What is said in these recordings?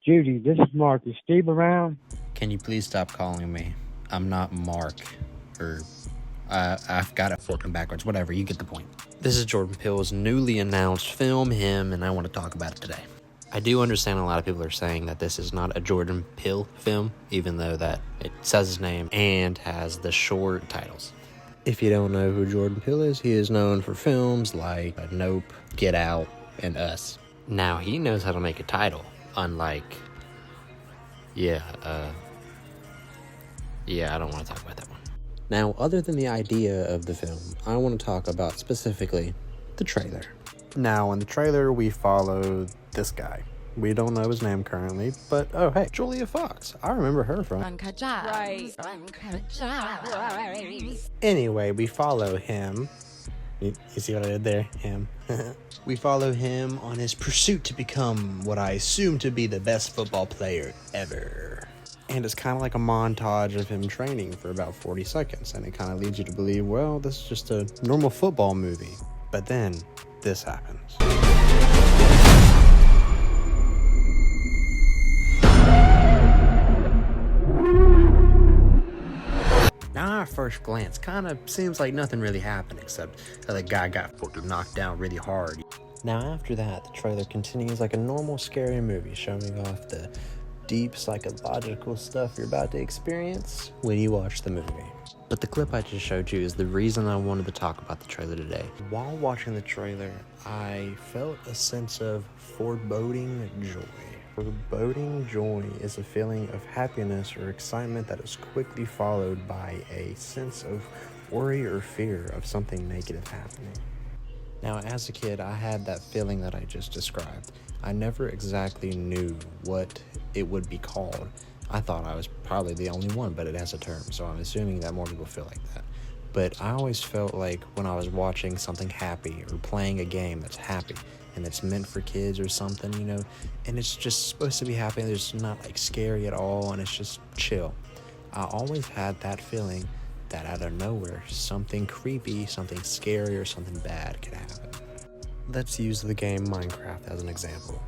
Judy, this is Mark. Is Steve around? Can you please stop calling me? I'm not Mark. Or, I've got it fucking backwards. Whatever, you get the point. This is Jordan Peele's newly announced film, Him, and I want to talk about it today. I do understand a lot of people are saying that this is not a Jordan Peele film, even though that it says his name and has the short titles. If you don't know who Jordan Peele is, he is known for films like Nope, Get Out, and Us. Now, he knows how to make a title, unlike... I don't want to talk about that one. Now, other than the idea of the film, I want to talk about specifically the trailer. Now, in the trailer, we follow this guy. We don't know his name currently, but oh, hey, Julia Fox. I remember her from... Right. Anyway, we follow him. You see what I did there? Him. We follow him on his pursuit to become what I assume to be the best football player ever. And it's kind of like a montage of him training for about 40 seconds. And it kind of leads you to believe, well, this is just a normal football movie. But then, this happens. Now, at first glance, kind of seems like nothing really happened, except that the guy got fucking knocked down really hard. Now, after that, the trailer continues like a normal scary movie, showing off the deep psychological stuff you're about to experience when you watch the movie. But the clip I just showed you is the reason I wanted to talk about the trailer today. While watching the trailer, I felt a sense of foreboding joy. Foreboding joy is a feeling of happiness or excitement that is quickly followed by a sense of worry or fear of something negative happening. Now, as a kid, I had that feeling that I just described. I never exactly knew what it would be called. I thought I was probably the only one, but it has a term, so I'm assuming that more people feel like that. But I always felt like when I was watching something happy or playing a game that's happy and it's meant for kids or something, you know, and it's just supposed to be happy, and it's not like scary at all, and it's just chill. I always had that feeling that out of nowhere, something creepy, something scary, or something bad could happen. Let's use the game Minecraft as an example.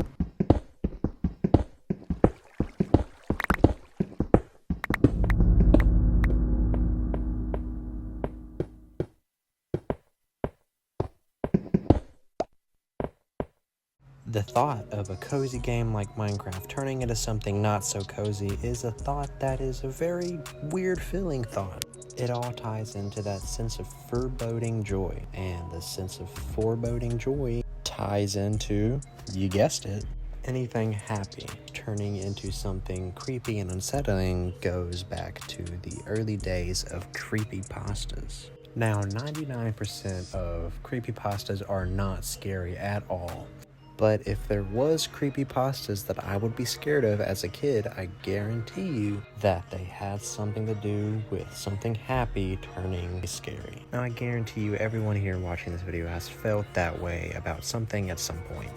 The thought of a cozy game like Minecraft turning into something not so cozy is a thought that is a very weird feeling thought. It all ties into that sense of foreboding joy, and the sense of foreboding joy ties into, you guessed it, anything happy turning into something creepy and unsettling goes back to the early days of creepypastas. Now, 99% of creepypastas are not scary at all. But if there was creepypastas that I would be scared of as a kid, I guarantee you that they had something to do with something happy turning scary. Now, I guarantee you everyone here watching this video has felt that way about something at some point.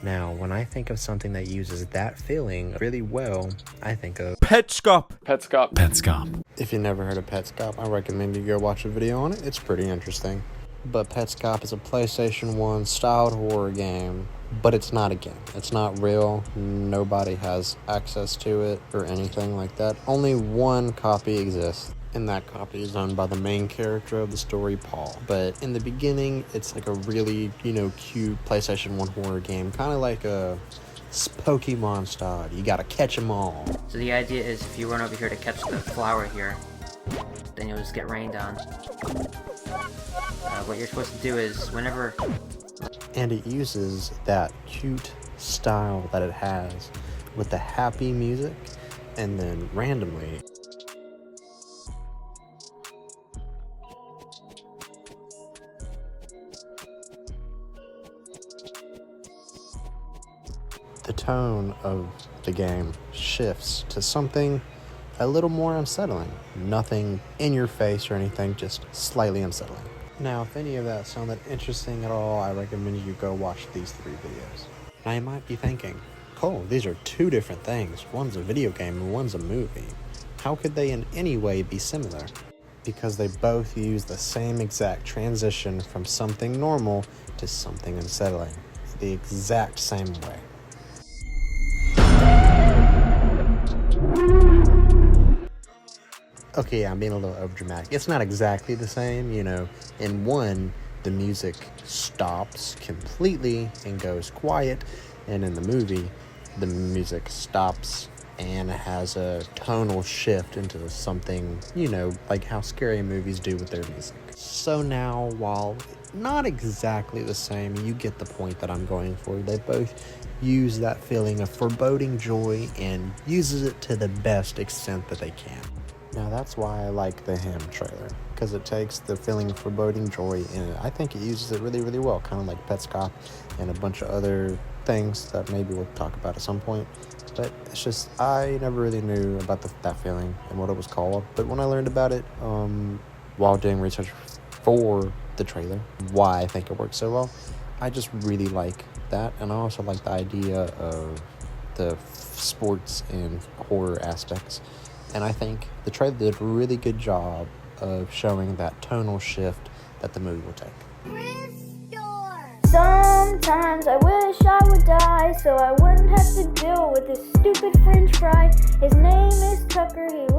Now, when I think of something that uses that feeling really well, I think of Petscop. If you've never heard of Petscop, I recommend you go watch a video on it. It's pretty interesting. But Petscop is a PlayStation 1 styled horror game. But it's not a game. It's not real. Nobody has access to it or anything like that. Only one copy exists, and that copy is owned by the main character of the story, Paul. But in the beginning, it's like a really, cute PlayStation 1 horror game, kind of like a Pokemon style. You gotta catch them all. So the idea is if you run over here to catch the flower here, then you'll just get rained on. What you're supposed to do is whenever... And it uses that cute style that it has with the happy music, and then randomly the tone of the game shifts to something a little more unsettling. Nothing in your face or anything, just slightly unsettling. Now, if any of that sounded interesting at all, I recommend you go watch these 3 videos. Now, you might be thinking, Cole, these are 2 different things. One's a video game and one's a movie. How could they in any way be similar? Because they both use the same exact transition from something normal to something unsettling. The exact same way. Okay, yeah, I'm being a little overdramatic. It's not exactly the same, you know. In one, the music stops completely and goes quiet, and in the movie, the music stops and has a tonal shift into something, you know, like how scary movies do with their music. So now, while not exactly the same, you get the point that I'm going for. They both use that feeling of foreboding joy and uses it to the best extent that they can. Now that's why I like the Him trailer, because it takes the feeling of foreboding joy and I think it uses it really, really well, kind of like Petscop and a bunch of other things that maybe we'll talk about at some point. But it's just, I never really knew about that feeling and what it was called. But when I learned about it while doing research for the trailer, why I think it works so well, I just really like that. And I also like the idea of the sports and horror aspects. And I think the trailer did a really good job of showing that tonal shift that the movie will take. Sometimes I wish I would die so I wouldn't have to deal with this stupid french fry. His name is Tucker, he